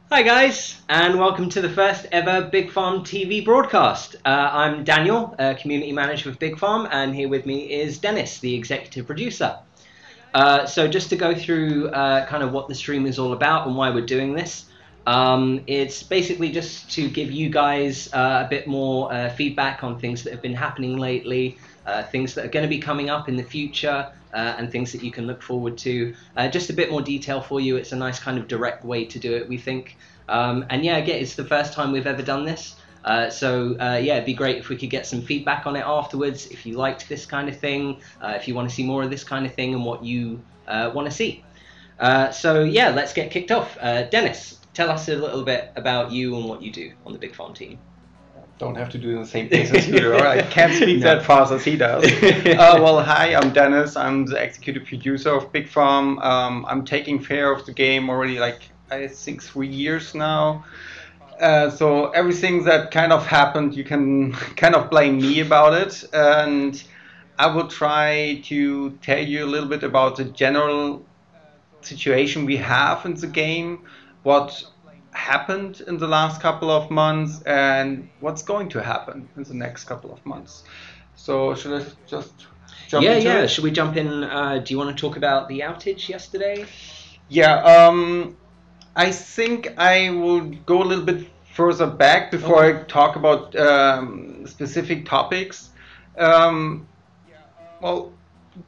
Hi guys, and welcome to the first ever Big Farm TV broadcast. I'm Daniel, Community Manager with Big Farm, and here with me is Dennis, the Executive Producer. So just to go through kind of what the stream is all about and why we're doing this, it's basically just to give you guys a bit more feedback on things that have been happening lately, things that are going to be coming up in the future, and things that you can look forward to. Just a bit more detail for you. It's a nice kind of direct way to do it, we think. And yeah, again, it's the first time we've ever done this. Yeah, it'd be great if we could get some feedback on it afterwards, if you liked this kind of thing, if you want to see more of this kind of thing and what you want to see. So yeah, let's get kicked off. Dennis, tell us a little bit about you and what you do on the Big Farm team. Don't have to do the same pace as you do. I can't speak that fast as he does. Well, hi, I'm Dennis. I'm the executive producer of Big Farm. I'm taking care of the game already, like, I think 3 years now. So everything that kind of happened, you can kind of blame me about it. And I will try to tell you a little bit about the general situation we have in the game, what happened in the last couple of months, and what's going to happen in the next couple of months. So should I just jump into it? Yeah. Should we jump in? Do you want to talk about the outage yesterday? Yeah, I think I will go a little bit further back before I talk about specific topics. Well,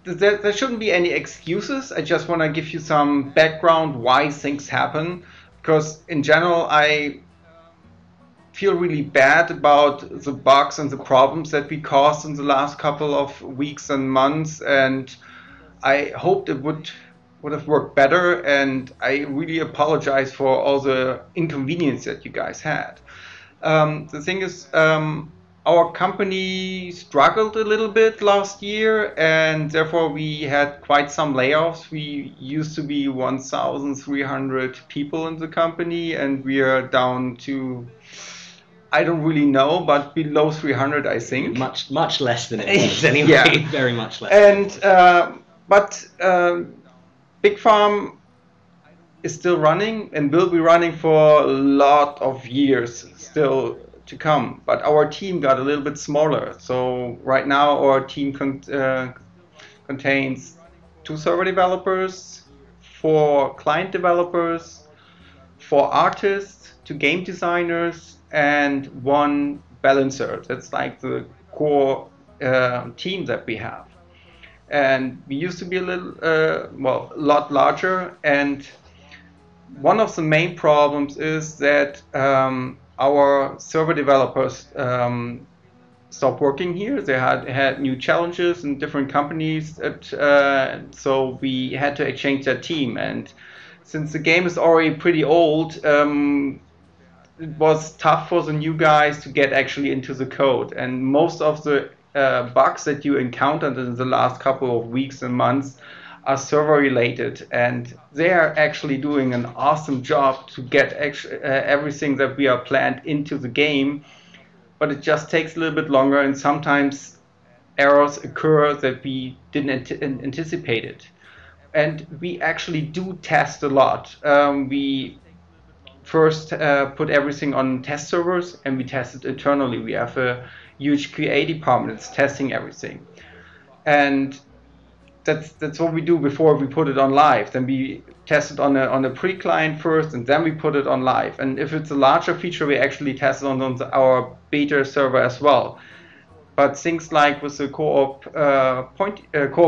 there shouldn't be any excuses. I just want to give you some background why things happen, because in general I feel really bad about the bugs and the problems that we caused in the last couple of weeks and months, and I hoped it would have worked better, and I really apologize for all the inconvenience that you guys had. The thing is, our company struggled a little bit last year, and therefore we had quite some layoffs. We used to be 1,300 people in the company, and we are down to, I don't really know, but below 300, I think. Much less than it was anyway. Yeah. Very much less. And but Big Farm is still running and will be running for a lot of years still to come. But our team got a little bit smaller. So right now our team contains 2 server developers, 4 client developers, 4 artists, 2 game designers, and 1 balancer. That's like the core team that we have. And we used to be a lot larger, and one of the main problems is that our server developers stopped working here. They had new challenges in different companies, so we had to exchange that team. And since the game is already pretty old, it was tough for the new guys to get actually into the code, and most of the bugs that you encountered in the last couple of weeks and months are server related, and they are actually doing an awesome job to get everything that we are planned into the game, but it just takes a little bit longer, and sometimes errors occur that we didn't anticipate it. And we actually do test a lot. We first put everything on test servers, and we test it internally. We have a huge QA department that's testing everything, and that's what we do before we put it on live. Then we test it on a pre-client first, and then we put it on live. And if it's a larger feature, we actually test it on our beta server as well. But things like with the co-op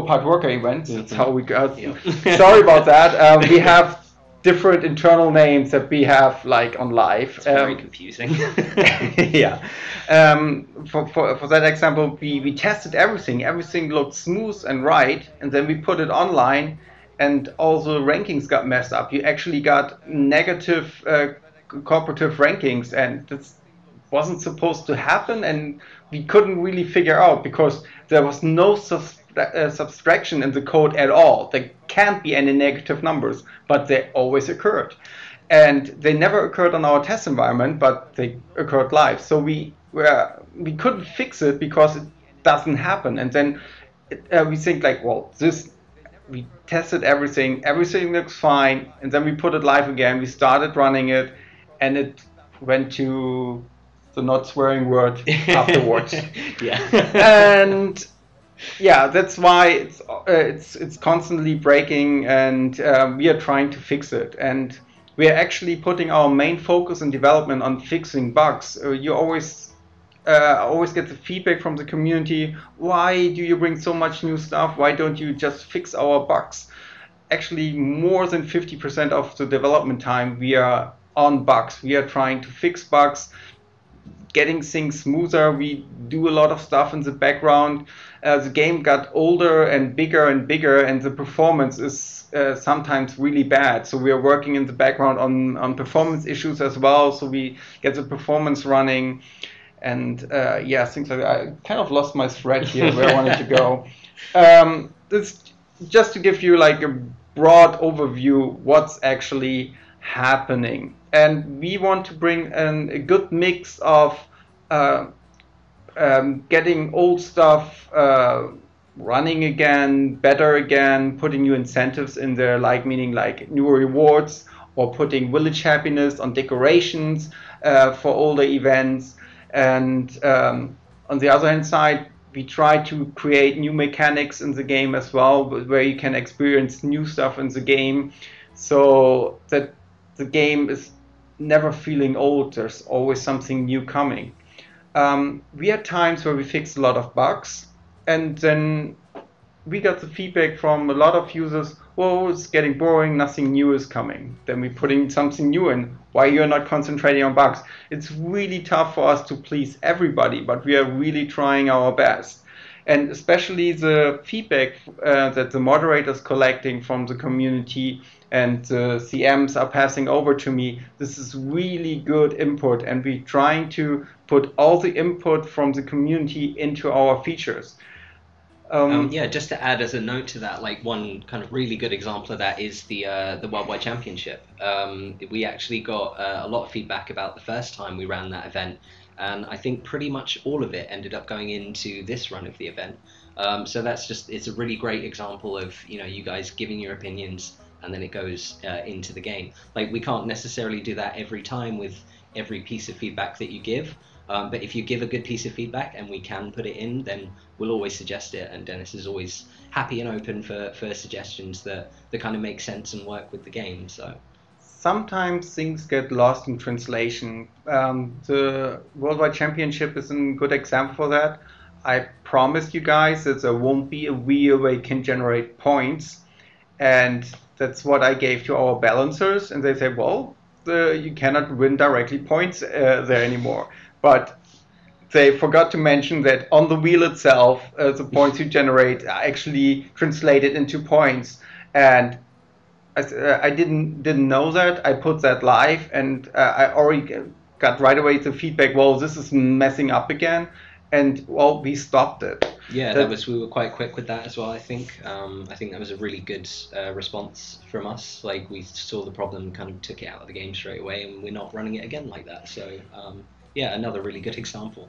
hard worker events, that's how we got. Sorry about that. We have different internal names that we have like on live. It's very confusing. Yeah. For that example, we tested everything. Everything looked smooth and right, and then we put it online, and all the rankings got messed up. You actually got negative cooperative rankings, and this wasn't supposed to happen, and we couldn't really figure out because there was no subtraction in the code at all. There can't be any negative numbers, but they always occurred. And they never occurred on our test environment, but they occurred live. So we couldn't fix it because it doesn't happen. And then we think like, well, we tested everything looks fine, and then we put it live again. We started running it, and it went to the not swearing word afterwards. Yeah. And yeah, that's why it's constantly breaking, and we are trying to fix it. And we are actually putting our main focus in development on fixing bugs. You always get the feedback from the community. Why do you bring so much new stuff? Why don't you just fix our bugs? Actually, more than 50% of the development time we are on bugs. We are trying to fix bugs, getting things smoother. We do a lot of stuff in the background. The game got older and bigger, and the performance is sometimes really bad. So we are working in the background on performance issues as well. So we get the performance running, and yeah, things like that. I kind of lost my thread here where I wanted to go. This just to give you like a broad overview what's actually happening, and we want to bring a good mix of getting old stuff running again, better again, putting new incentives in there, like meaning like new rewards, or putting village happiness on decorations for older events. And on the other hand side, we try to create new mechanics in the game as well, where you can experience new stuff in the game, so that the game is never feeling old. There's always something new coming. We had times where we fixed a lot of bugs, and then we got the feedback from a lot of users, well, it's getting boring, nothing new is coming. Then we're putting something new in. Why you're not concentrating on bugs? It's really tough for us to please everybody, but we are really trying our best. And especially the feedback that the moderators collecting from the community and the CMs are passing over to me, this is really good input, and we're trying to put all the input from the community into our features. Yeah, just to add as a note to that, like one kind of really good example of that is the Worldwide Championship. We actually got a lot of feedback about the first time we ran that event, and I think pretty much all of it ended up going into this run of the event. So it's a really great example of, you know, you guys giving your opinions, and then it goes into the game. Like, we can't necessarily do that every time with every piece of feedback that you give. But if you give a good piece of feedback and we can put it in, then we'll always suggest it. And Dennis is always happy and open for suggestions that kind of make sense and work with the game. So sometimes things get lost in translation. The Worldwide Championship is a good example for that. I promised you guys that there won't be a wheel where you can generate points. And that's what I gave to our balancers. And they say, well, you cannot win directly points there anymore. But they forgot to mention that on the wheel itself, the points you generate are actually translated into points. And I didn't know that. I put that live, and I already got right away the feedback, well, this is messing up again. And well, we stopped it. Yeah, we were quite quick with that as well, I think. I think that was a really good response from us. Like, we saw the problem, kind of took it out of the game straight away, and we're not running it again like that. So yeah, another really good example.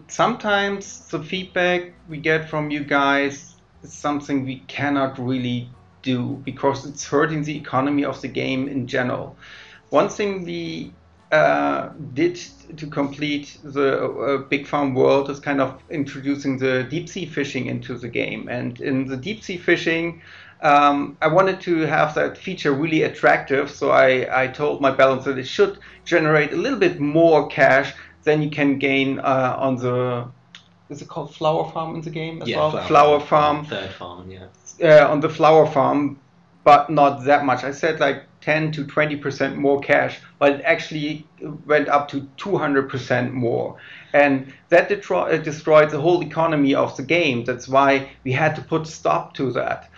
Sometimes the feedback we get from you guys is something we cannot really do because it's hurting the economy of the game in general. One thing we did to complete the Big Farm world is kind of introducing the deep sea fishing into the game. And in the deep sea fishing, I wanted to have that feature really attractive, so I told my balancer that it should generate a little bit more cash than you can gain on the, is it called flower farm in the game as well? Flower farm. Third farm, yeah. On the flower farm, but not that much. I said like 10 to 20% more cash, but it actually went up to 200% more. And that destroyed the whole economy of the game. That's why we had to put a stop to that.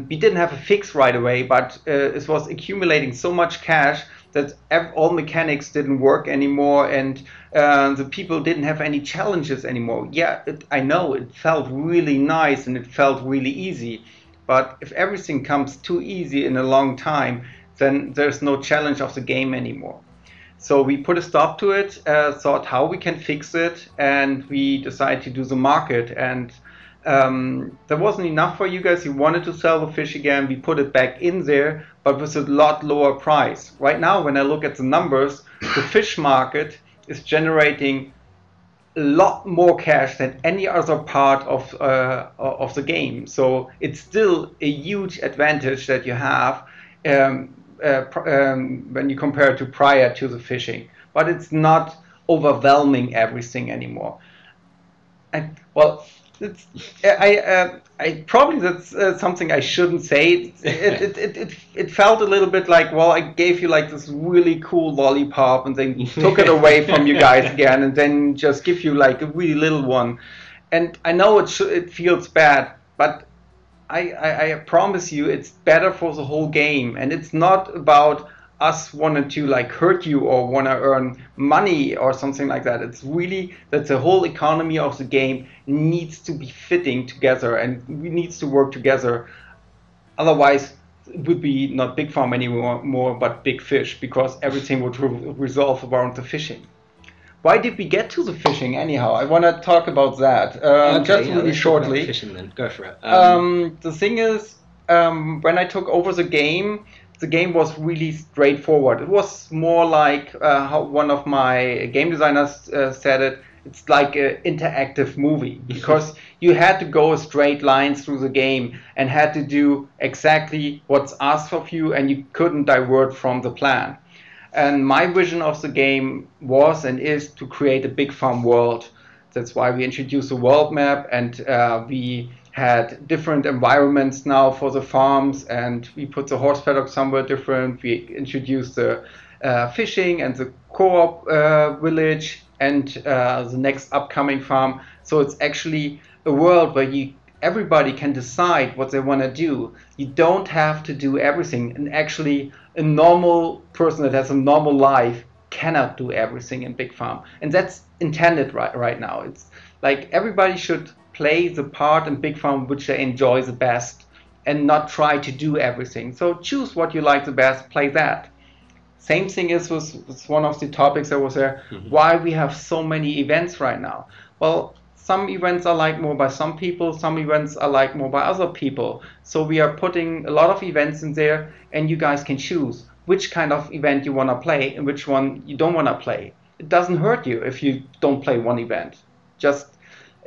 We didn't have a fix right away, but it was accumulating so much cash that all mechanics didn't work anymore, and the people didn't have any challenges anymore. Yeah, I know it felt really nice and it felt really easy, but if everything comes too easy in a long time, then there's no challenge of the game anymore. So we put a stop to it, thought how we can fix it, and we decided to do the market. And There wasn't enough for you guys. You wanted to sell the fish again. We put it back in there, but with a lot lower price. Right now, when I look at the numbers, the fish market is generating a lot more cash than any other part of the game. So it's still a huge advantage that you have when you compare it to prior to the fishing. But it's not overwhelming everything anymore. And well, it's, I probably that's something I shouldn't say. It felt a little bit like, well, I gave you like this really cool lollipop and then took it away from you guys again, and then just give you like a really little one. And I know it feels bad, but I promise you, it's better for the whole game, and it's not about us wanting to like hurt you or want to earn money or something like that. It's really that the whole economy of the game needs to be fitting together and we needs to work together. Otherwise, it would be not Big Farm anymore, but Big Fish, because everything would resolve around the fishing. Why did we get to the fishing anyhow? I want to talk about that just really shortly. Fishing then. Go for it. The thing is, when I took over the game was really straightforward. It was more like how one of my game designers said it. It's like an interactive movie because you had to go a straight line through the game and had to do exactly what's asked of you, and you couldn't divert from the plan. And my vision of the game was and is to create a big farm world. That's why we introduced a world map, and we had different environments now for the farms, and we put the horse paddock somewhere different. We introduced the fishing and the co-op village and the next upcoming farm. So it's actually a world where everybody can decide what they want to do. You don't have to do everything, and actually a normal person that has a normal life cannot do everything in Big Farm, and that's intended right now. It's like everybody should play the part in Big Farm which they enjoy the best and not try to do everything. So choose what you like the best, play that. Same thing is with one of the topics that was there, why we have so many events right now. Well, some events are liked more by some people, some events are liked more by other people. So we are putting a lot of events in there, and you guys can choose which kind of event you want to play and which one you don't want to play. It doesn't hurt you if you don't play one event. Just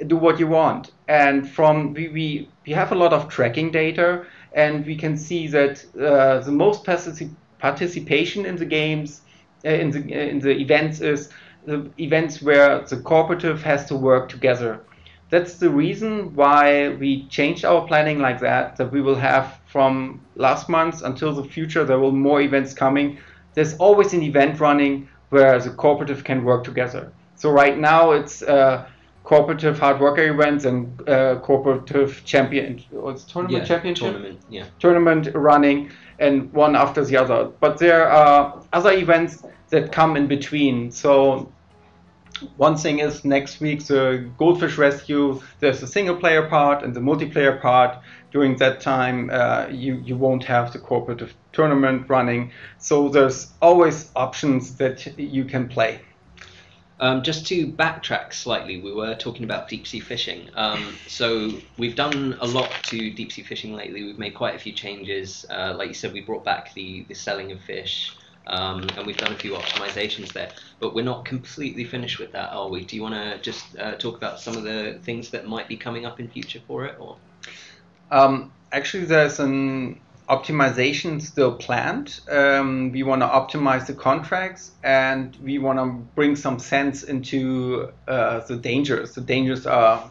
do what you want. And from we have a lot of tracking data, and we can see that the most participation in the games, in the events, is the events where the cooperative has to work together. That's the reason why we changed our planning like that we will have from last month until the future, there will more events coming. There's always an event running where the cooperative can work together. So right now it's cooperative hard worker events and cooperative tournament running, and one after the other. But there are other events that come in between. So one thing is next week the goldfish rescue, there's a single player part and the multiplayer part. During that time you won't have the cooperative tournament running, so there's always options that you can play. Just to backtrack slightly, we were talking about deep sea fishing. So we've done a lot to deep sea fishing lately. We've made quite a few changes. Like you said, we brought back the selling of fish, and we've done a few optimizations there. But we're not completely finished with that, are we? Do you want to just talk about some of the things that might be coming up in future for it, or? Actually, there's an optimization still planned. We want to optimize the contracts, and we want to bring some sense into the dangers. The dangers are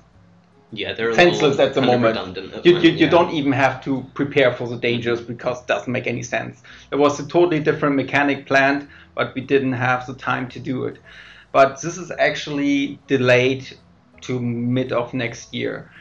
they're senseless at the moment. You don't even have to prepare for the dangers because it doesn't make any sense. It was a totally different mechanic planned, but we didn't have the time to do it. But this is actually delayed to mid of next year.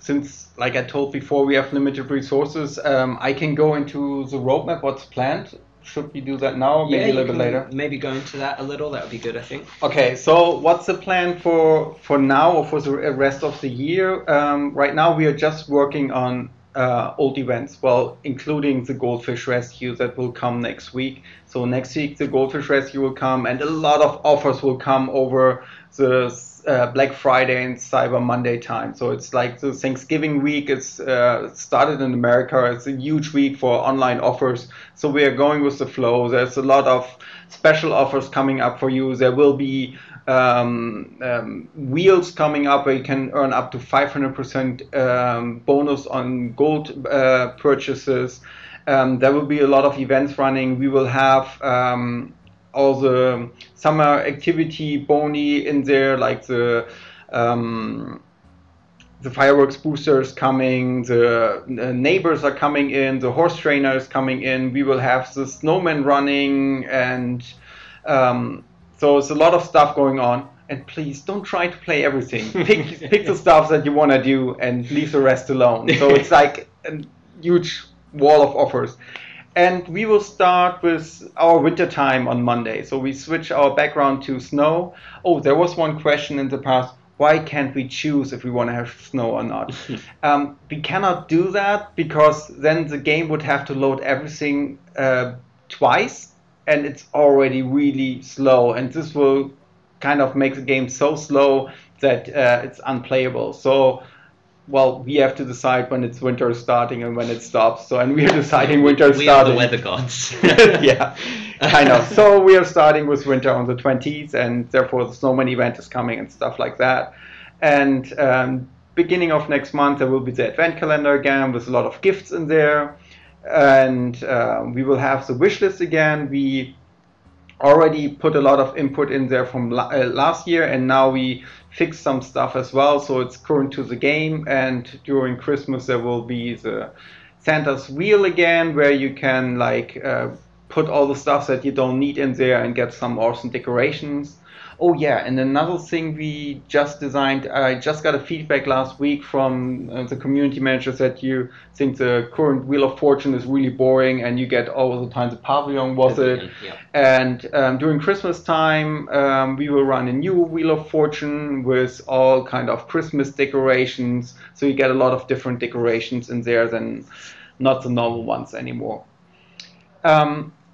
Since, like I told before, we have limited resources, I can go into the roadmap, what's planned. Should we do that now or maybe a little bit later? Maybe go into that a little, that would be good, I think. Okay, so what's the plan for now or for the rest of the year? Right now we are just working on old events, well, including the goldfish rescue that will come next week. So next week the goldfish rescue will come, and a lot of offers will come over the Black Friday and Cyber Monday time. So it's like the Thanksgiving week. It's started in America. It's a huge week for online offers. So we are going with the flow. There's a lot of special offers coming up for you. There will be wheels coming up where you can earn up to 500% bonus on gold purchases. There will be a lot of events running. We will have all the summer activity boni in there, like the fireworks boosters coming, the neighbors are coming in, the horse trainer is coming in. We will have the snowman running, and so it's a lot of stuff going on. And please don't try to play everything. Pick the stuff that you want to do and leave the rest alone. So it's like a huge wall of offers. And we will start with our winter time on Monday. So we switch our background to snow. Oh, there was one question in the past. Why can't we choose if we want to have snow or not? We cannot do that because then the game would have to load everything twice, and it's already really slow. And this will kind of make the game so slow that it's unplayable. So, well, we have to decide when it's winter starting and when it stops. So, and we are deciding winter we starting. We are the weather gods. Yeah, kind of. So we are starting with winter on the 20th, and therefore the snowman event is coming and stuff like that. And beginning of next month, there will be the advent calendar again with a lot of gifts in there. And we will have the wish list again. We already put a lot of input in there from last year, and now we fixed some stuff as well, so it's current to the game. And during Christmas there will be the Santa's wheel again, where you can like put all the stuff that you don't need in there and get some awesome decorations. Oh yeah, and another thing we just designed, I just got a feedback last week from the community managers that you think the current Wheel of Fortune is really boring and you get all the time the pavilion with it. Yeah. And during Christmas time, we will run a new Wheel of Fortune with all kind of Christmas decorations. So you get a lot of different decorations in there than not the normal ones anymore.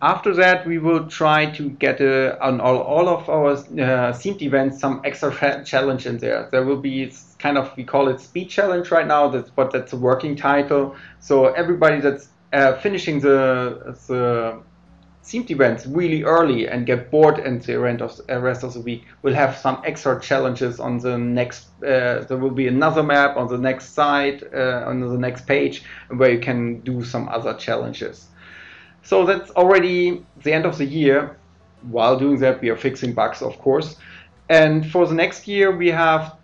After that, we will try to get on all of our themed events some extra challenge in there. There will be kind of, we call it speed challenge right now, but that's a working title. So everybody that's finishing the themed events really early and get bored in the rest of the week will have some extra challenges on the next. There will be another map on the next side, on the next page, where you can do some other challenges. So that's already the end of the year. While doing that, we are fixing bugs, of course. And for the next year, we have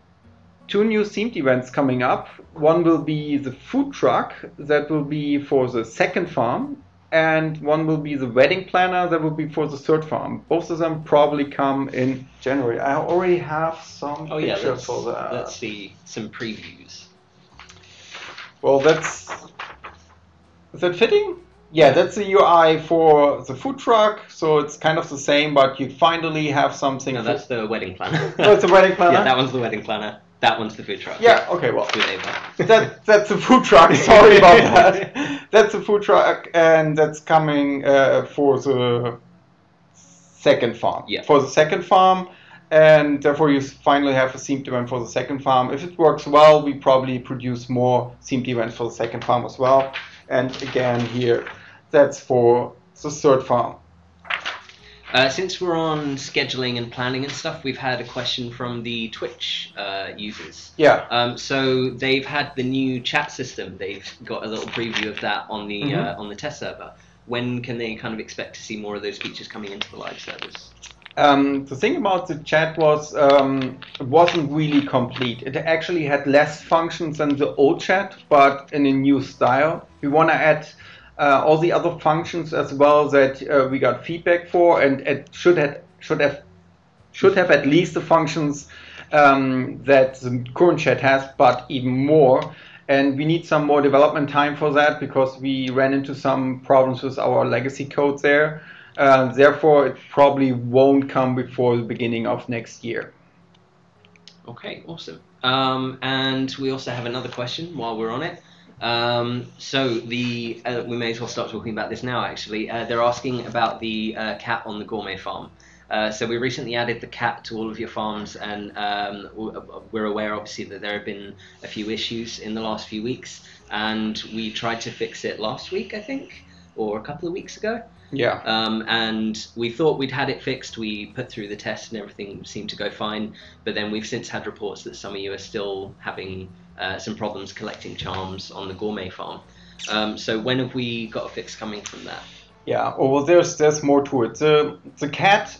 2 new themed events coming up. One will be the food truck, that will be for the second farm. And one will be the wedding planner, that will be for the third farm. Both of them probably come in January. I already have some pictures for that. Let's see some previews. Well, is that fitting? Yeah, that's the UI for the food truck, so it's kind of the same, but you finally have something. No, that's the wedding planner. Oh, it's the wedding planner? Yeah, that one's the wedding planner. That one's the food truck. Yeah, okay, well. With Ava. That's the food truck, sorry about that. That's the food truck, and that's coming for the second farm. Yeah. For the second farm, and therefore you finally have a themed event for the second farm. If it works well, we probably produce more themed events for the second farm as well. And again here, that's for the third farm. Since we're on scheduling and planning and stuff, we've had a question from the Twitch users. Yeah. So they've had the new chat system. They've got a little preview of that on the test server. When can they kind of expect to see more of those features coming into the live servers? The thing about the chat was it wasn't really complete. It actually had less functions than the old chat, but in a new style. We want to add all the other functions as well that we got feedback for, and it should have at least the functions that the current chat has, but even more. And we need some more development time for that because we ran into some problems with our legacy code there. Therefore, it probably won't come before the beginning of next year. Okay, awesome. And we also have another question while we're on it. So we may as well start talking about this now, actually. They're asking about the cat on the gourmet farm. So we recently added the cat to all of your farms, and we're aware, obviously, that there have been a few issues in the last few weeks, and we tried to fix it last week, I think, or a couple of weeks ago. Yeah. And we thought we'd had it fixed. We put through the test and everything seemed to go fine. But then we've since had reports that some of you are still having some problems collecting charms on the gourmet farm. So when have we got a fix coming from that? Yeah, well, there's more to it. The cat,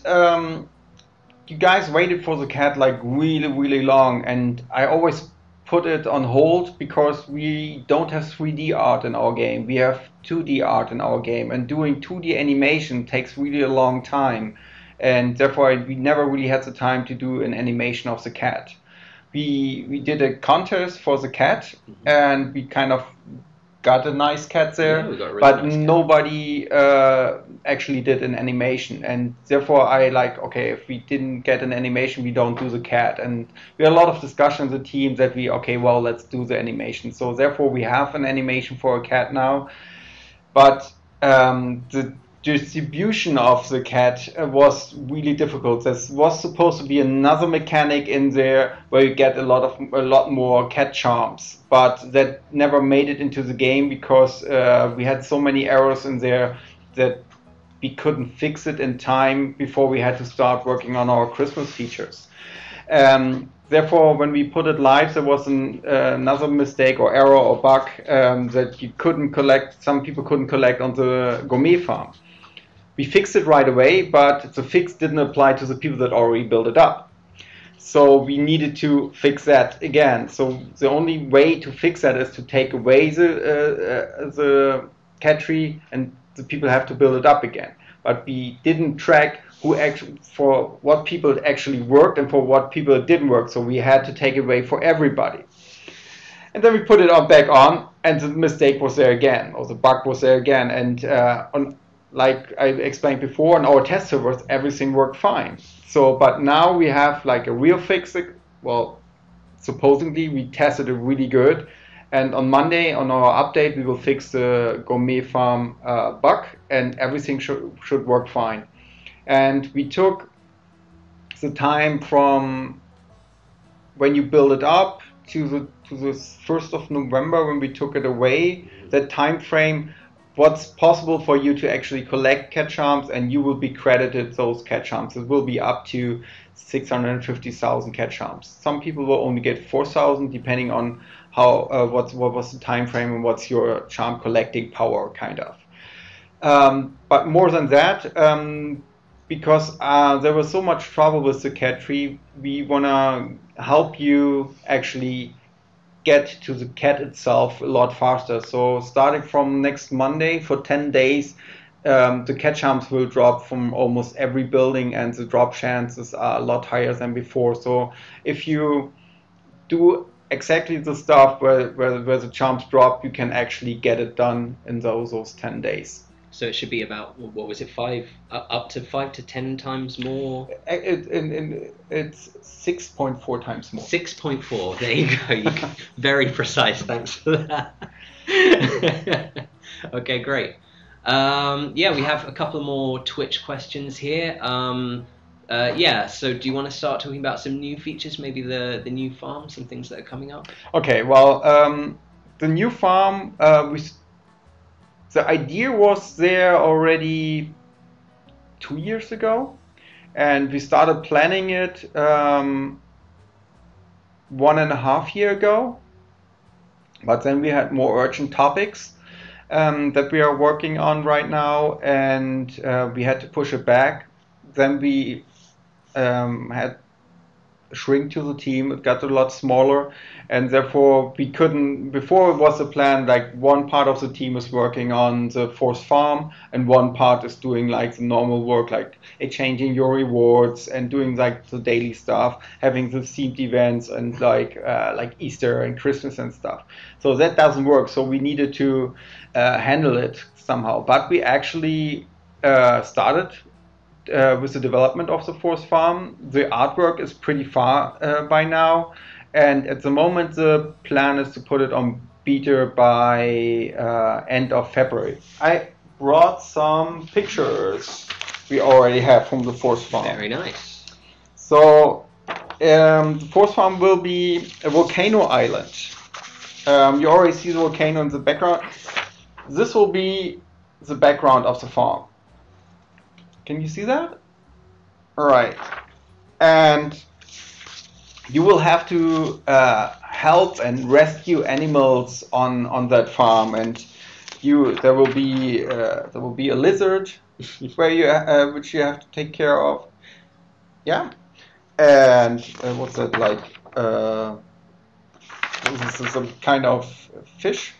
you guys waited for the cat like really long, and I always put it on hold because we don't have 3D art in our game. We have 2D art in our game, and doing 2D animation takes really a long time, and therefore we never really had the time to do an animation of the cat. We did a contest for the cat, and we kind of got a nice cat there, Yeah, we got a really but nice cat. nobody actually did an animation, and therefore I like, okay, if we didn't get an animation, we don't do the cat. And we had a lot of discussion in the team that okay, well, let's do the animation. So therefore we have an animation for a cat now, but the distribution of the cat was really difficult. There was supposed to be another mechanic in there where you get a lot more cat charms, but that never made it into the game because we had so many errors in there that we couldn't fix it in time before we had to start working on our Christmas features. Therefore, when we put it live, there was another mistake or error or bug that you couldn't collect. Some people couldn't collect on the gourmet farm. We fixed it right away, but the fix didn't apply to the people that already built it up. So we needed to fix that again. So the only way to fix that is to take away the cat tree, and the people have to build it up again. But we didn't track for what people actually worked and for what people didn't work. So we had to take it away for everybody. And then we put it back on, and the mistake was there again, or the bug was there again. And like I explained before, on our test servers, everything worked fine. So, but now we have like a real fix. Well, supposedly we tested it really good. And on Monday, on our update, we will fix the gourmet farm bug, and everything should work fine. And we took the time from when you build it up to the 1st of November when we took it away. That time frame, what's possible for you to actually collect cat charms, and you will be credited those cat charms. It will be up to 650,000 cat charms. Some people will only get 4,000, depending on how what was the time frame and what's your charm collecting power, kind of. But more than that, because there was so much trouble with the cat tree, we want to help you actually get to the cat itself a lot faster. So starting from next Monday, for 10 days, the cat charms will drop from almost every building, and the drop chances are a lot higher than before. So if you do exactly the stuff where the charms drop, you can actually get it done in those 10 days. So it should be about, what was it, up to 5 to 10 times more? It's 6.4 times more. 6.4. There you go. Very precise. Thanks for that. Okay, great. Yeah, we have a couple more Twitch questions here. Yeah, so do you want to start talking about some new features, maybe the new farm, some things that are coming up? Okay, well, the new farm, the idea was there already 2 years ago, and we started planning it 1.5 years ago. But then we had more urgent topics that we are working on right now, and we had to push it back. Then we had shrink to the team. It got a lot smaller, and therefore we couldn't. Before, it was a plan like one part of the team is working on the fourth farm, and one part is doing like the normal work, like exchanging your rewards and doing like the daily stuff, having the themed events and like Easter and Christmas and stuff. So that doesn't work. So we needed to handle it somehow. But we actually started with the development of the fourth farm. The artwork is pretty far by now, and at the moment the plan is to put it on beta by end of February. I brought some pictures we already have from the fourth farm. Very nice. So the fourth farm will be a volcano island. You already see the volcano in the background. This will be the background of the farm. Can you see that? All right. And you will have to help and rescue animals on that farm, and there will be a lizard where which you have to take care of. Yeah. And what's that like? This is some kind of fish.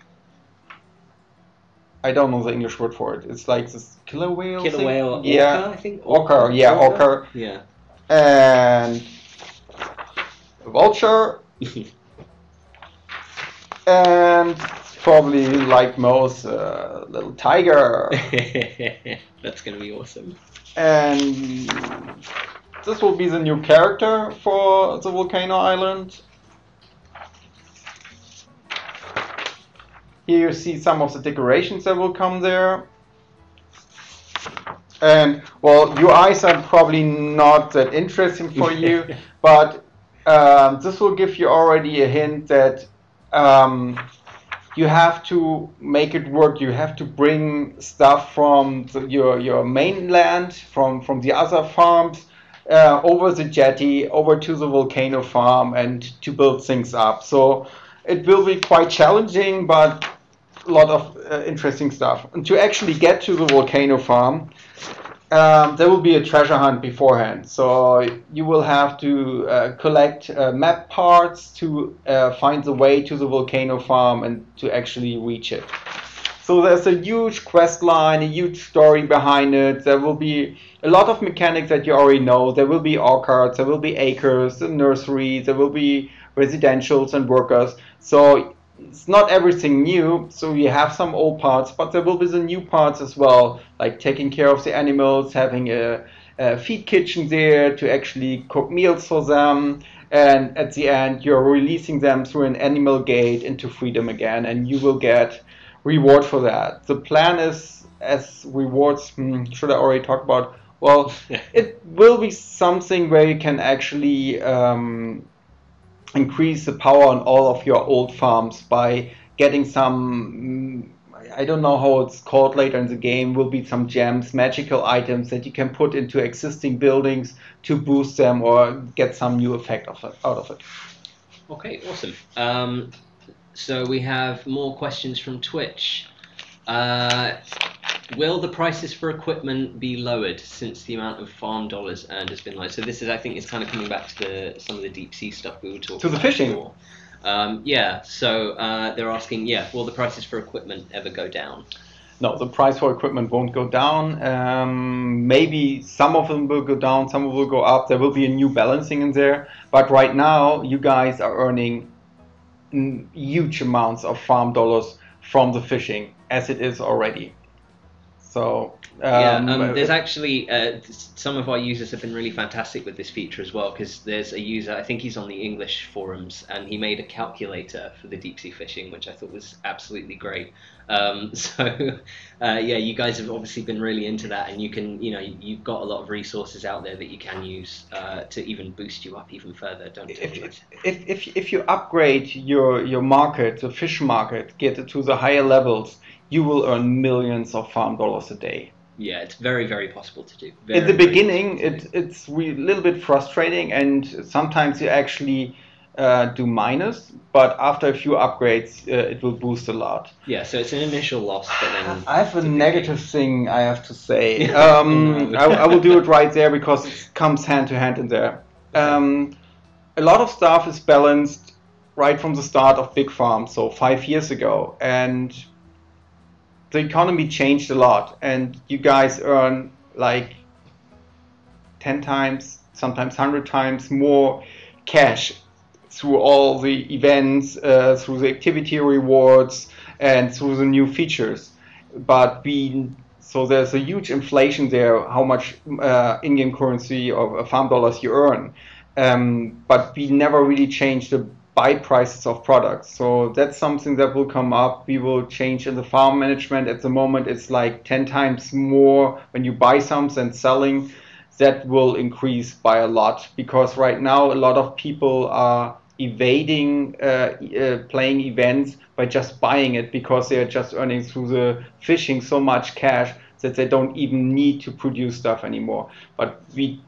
I don't know the English word for it. It's like this killer whale. Killer whale, orca, yeah, I think. Orca, yeah, orca. Yeah. And a vulture. And probably like most, little tiger. That's gonna be awesome. And this will be the new character for the volcano island. Here you see some of the decorations that will come there. And well, your eyes are probably not that interesting for you, but this will give you already a hint that you have to make it work. You have to bring stuff from your mainland, from the other farms, over the jetty, over to the volcano farm, and to build things up. So it will be quite challenging, but a lot of interesting stuff. And to actually get to the volcano farm, there will be a treasure hunt beforehand. So you will have to collect map parts to find the way to the volcano farm and to actually reach it. So there's a huge quest line, a huge story behind it. There will be a lot of mechanics that you already know. There will be orchards, there will be acres, nurseries, there will be residentials and workers. So it's not everything new, so you have some old parts, but there will be the new parts as well, like taking care of the animals, having a feed kitchen there to actually cook meals for them, and at the end you're releasing them through an animal gate into freedom again, and you will get reward for that. The plan is, as rewards, should I already talk about? Well, it will be something where you can actually increase the power on all of your old farms by getting some, I don't know how it's called later in the game, will be some gems, magical items that you can put into existing buildings to boost them or get some new effect out of it. Okay, awesome. So we have more questions from Twitch. Will the prices for equipment be lowered since the amount of farm dollars earned has been low? So this is, I think, it's kind of coming back to some of the deep sea stuff we were talking about. To the fishing. Before. Yeah. So they're asking, will the prices for equipment ever go down? No, the price for equipment won't go down. Maybe some of them will go down, some will go up. There will be a new balancing in there. But right now, you guys are earning huge amounts of farm dollars from the fishing, as it is already. So there's actually some of our users have been really fantastic with this feature as well, because there's a user, I think he's on the English forums, and he made a calculator for the deep sea fishing, which I thought was absolutely great. You guys have obviously been really into that, and you can, you've got a lot of resources out there that you can use to even boost you up even further. If you upgrade your market, the fish market, get it to the higher levels, you will earn millions of farm dollars a day. Yeah, it's very, very possible to do. In the beginning, it's a little bit frustrating, and sometimes you actually do minus, but after a few upgrades, it will boost a lot. Yeah, so it's an initial loss, but then... I have a negative thing I have to say. I will do it right there because it comes hand to hand in there. Okay. A lot of stuff is balanced right from the start of Big Farm, so 5 years ago, and the economy changed a lot, and you guys earn like 10 times, sometimes 100 times more cash through all the events, through the activity rewards, and through the new features. So there's a huge inflation there, how much in-game currency or farm dollars you earn. But we never really changed the buy prices of products. So that's something that will come up. We will change in the farm management. At the moment, it's like 10 times more when you buy something than selling. That will increase by a lot, because right now a lot of people are evading playing events by just buying it, because they are just earning through the fishing so much cash that they don't even need to produce stuff anymore. But we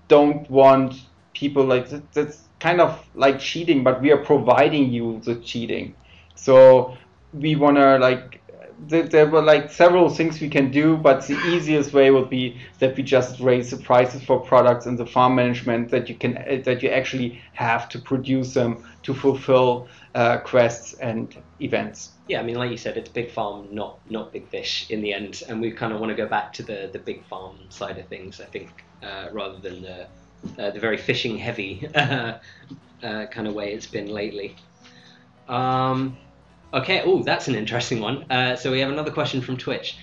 don't want people like that. That's kind of like cheating, but we are providing you the cheating. So we want to like there were like several things we can do, but the easiest way would be that we just raise the prices for products in the farm management, that you actually have to produce them to fulfill quests and events. Yeah, I mean, like you said, it's big farm, not big fish in the end, and we kind of want to go back to the big farm side of things, I think, rather than the very fishing heavy kind of way it's been lately. Okay, oh, that's an interesting one. So we have another question from Twitch.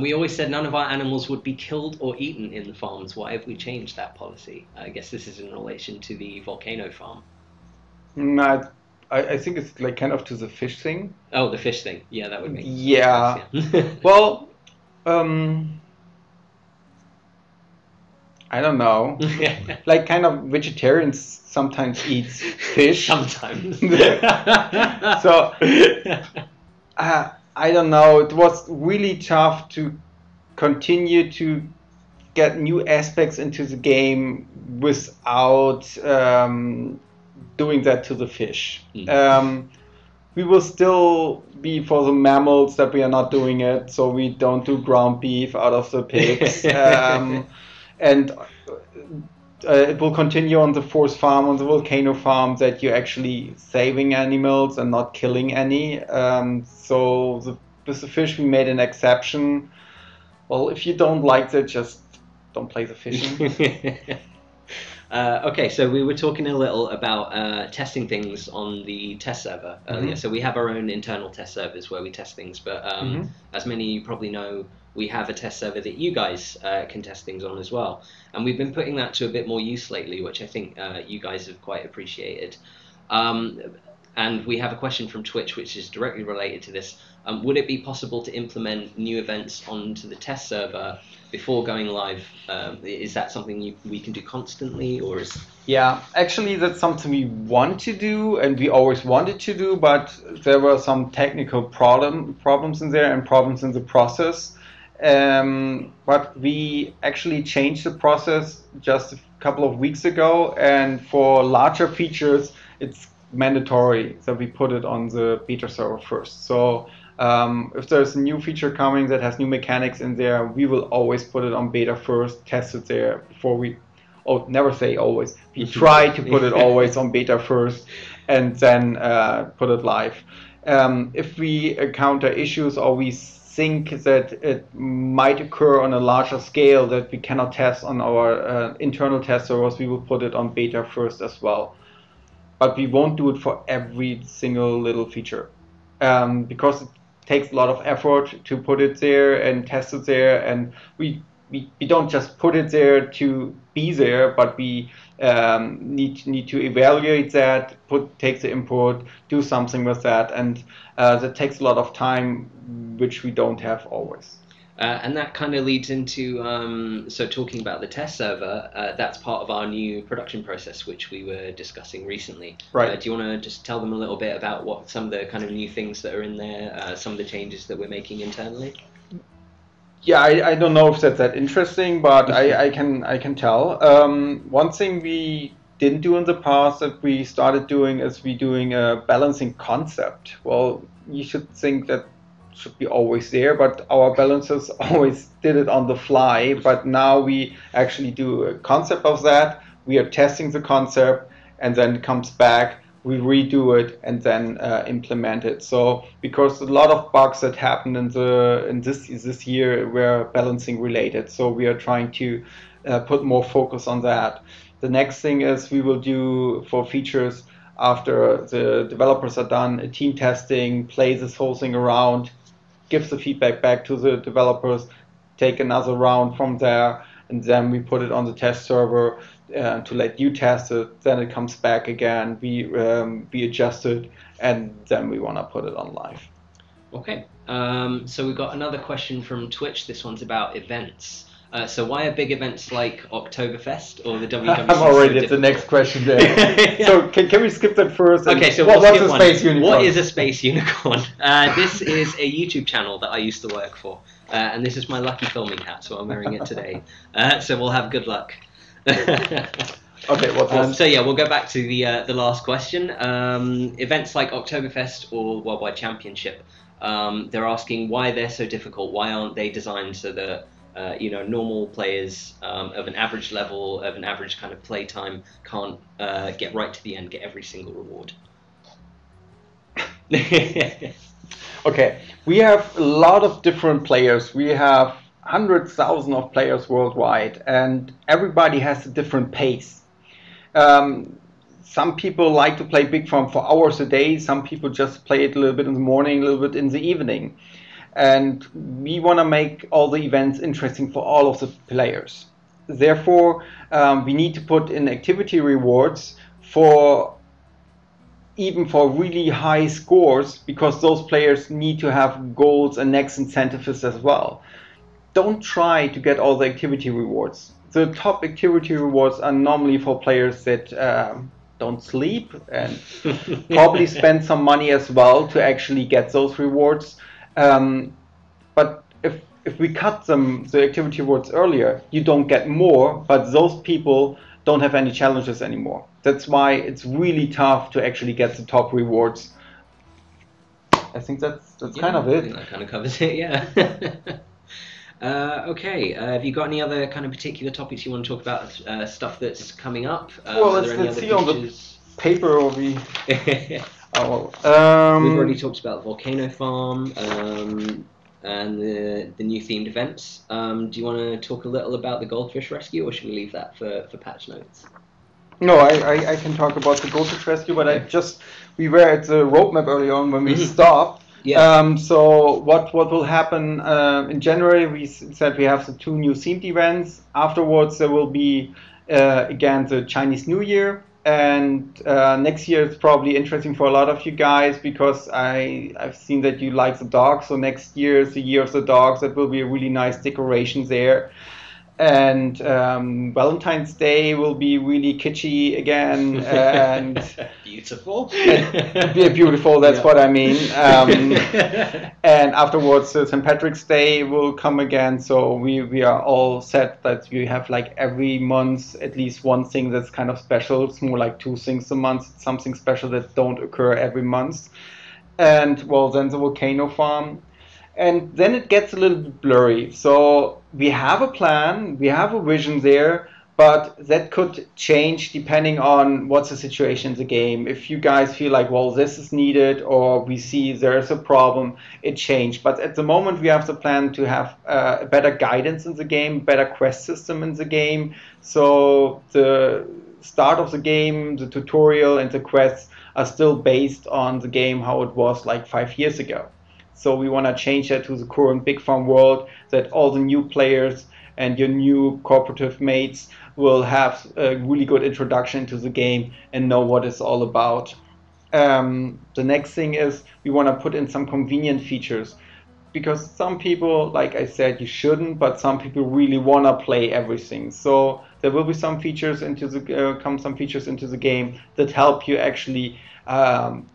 We always said none of our animals would be killed or eaten in the farms. Why have we changed that policy? I guess this is in relation to the volcano farm. I think it's like kind of to the fish thing. Oh, the fish thing. Yeah, that would make sense. Yeah. Well, I don't know. Like kind of vegetarians sometimes eat fish. Sometimes. So I don't know. It was really tough to continue to get new aspects into the game without doing that to the fish. We will still be for the mammals that we are not doing it, so we don't do ground beef out of the pigs. And it will continue on the forest farm, on the volcano farm, that you're actually saving animals and not killing any. So with the fish, we made an exception. Well, if you don't like that, just don't play the fishing. Okay, so we were talking a little about testing things on the test server earlier. So we have our own internal test servers where we test things, but as many of you probably know, we have a test server that you guys can test things on as well. And we've been putting that to a bit more use lately, which I think you guys have quite appreciated. And we have a question from Twitch, which is directly related to this. Would it be possible to implement new events onto the test server before going live? Is that something we can do constantly, or is? Yeah, actually, that's something we want to do, and we always wanted to do, but there were some technical problems in there and problems in the process. But we actually changed the process just a couple of weeks ago, and for larger features, it's mandatory that we put it on the beta server first. So if there's a new feature coming that has new mechanics in there, we will always put it on beta first, test it there before we, never say always, we try to put it always on beta first and then put it live. If we encounter issues or we think that it might occur on a larger scale that we cannot test on our internal test servers, we will put it on beta first as well. But we won't do it for every single little feature, because it takes a lot of effort to put it there and test it there, and we don't just put it there to be there, but we need to evaluate that, take the input, do something with that, and that takes a lot of time, which we don't have always. And that kind of leads into, so talking about the test server, that's part of our new production process, which we were discussing recently. Right. Do you want to just tell them a little bit about what some of the kind of new things that are in there, some of the changes that we're making internally? Yeah, I don't know if that's that interesting, but I can tell. One thing we didn't do in the past that we started doing is doing a balancing concept. Well, you should think that should be always there, but our balancers always did it on the fly. But now we actually do a concept of that. We are testing the concept, and then it comes back. We redo it and then implement it. So because a lot of bugs that happened in this year were balancing related, so we are trying to put more focus on that. The next thing is we will do for features after the developers are done a team testing, play this whole thing around, give the feedback back to the developers, take another round from there, and then we put it on the test server to let you test it. Then it comes back again. We adjust it, and then we want to put it on live. Okay. So we've got another question from Twitch. This one's about events. So why are big events like Oktoberfest or the WWDC I'm already so at the next difficult? question there. Yeah. So can we skip that first? Okay, so what's skip a one. space unicorn? What is a space unicorn? This is a YouTube channel that I used to work for, and this is my lucky filming hat, so I'm wearing it today. So we'll have good luck. Okay, what's so yeah, we'll go back to the last question. Events like Oktoberfest or Worldwide Championship, they're asking why they're so difficult. Why aren't they designed so that normal players of an average level, of an average kind of play time, can't get right to the end, get every single reward? Okay, we have a lot of different players. We have hundreds, thousands of players worldwide, and everybody has a different pace. Some people like to play Big Farm for hours a day. Some people just play it a little bit in the morning, a little bit in the evening. And we want to make all the events interesting for all of the players. Therefore, we need to put in activity rewards even for really high scores, because those players need to have goals and next incentives as well. Don't try to get all the activity rewards. The top activity rewards are normally for players that don't sleep and probably spend some money as well to actually get those rewards. But if we cut the activity rewards earlier, you don't get more, but those people don't have any challenges anymore. That's why it's really tough to actually get the top rewards. I think that's kind of it. I think that kind of covers it, yeah. Okay, have you got any other kind of particular topics you want to talk about, stuff that's coming up? Well, let's see on the paper we... We've already talked about Volcano Farm and the new themed events. Do you want to talk a little about the Goldfish Rescue, or should we leave that for patch notes? No, I can talk about the Goldfish Rescue, but we were at the roadmap early on when we stopped. Yeah. So what will happen in January? We said we have the 2 new themed events. Afterwards, there will be again the Chinese New Year, and next year it's probably interesting for a lot of you guys because I've seen that you like the dogs. So next year is the year of the dogs. That will be a really nice decoration there. And Valentine's Day will be really kitschy again, and beautiful. Beautiful. That's what I mean. And afterwards, St. Patrick's Day will come again. So we are all set that we have like every month at least one thing that's kind of special. It's more like 2 things a month, something special that don't occur every month. And well, then the Volcano Farm. And then it gets a little bit blurry. So we have a plan, we have a vision there, but that could change depending on what's the situation in the game. If you guys feel like, well, this is needed, or we see there's a problem, it changed. But at the moment, we have the plan to have a better guidance in the game, better quest system in the game. So the start of the game, the tutorial, and the quests are still based on the game how it was like 5 years ago. So we want to change that to the current Big Farm world, that all the new players and your new cooperative mates will have a really good introduction to the game and know what it's all about. The next thing is we want to put in some convenient features, because some people, like I said, you shouldn't, but some people really want to play everything. So there will be some features into the game that help you actually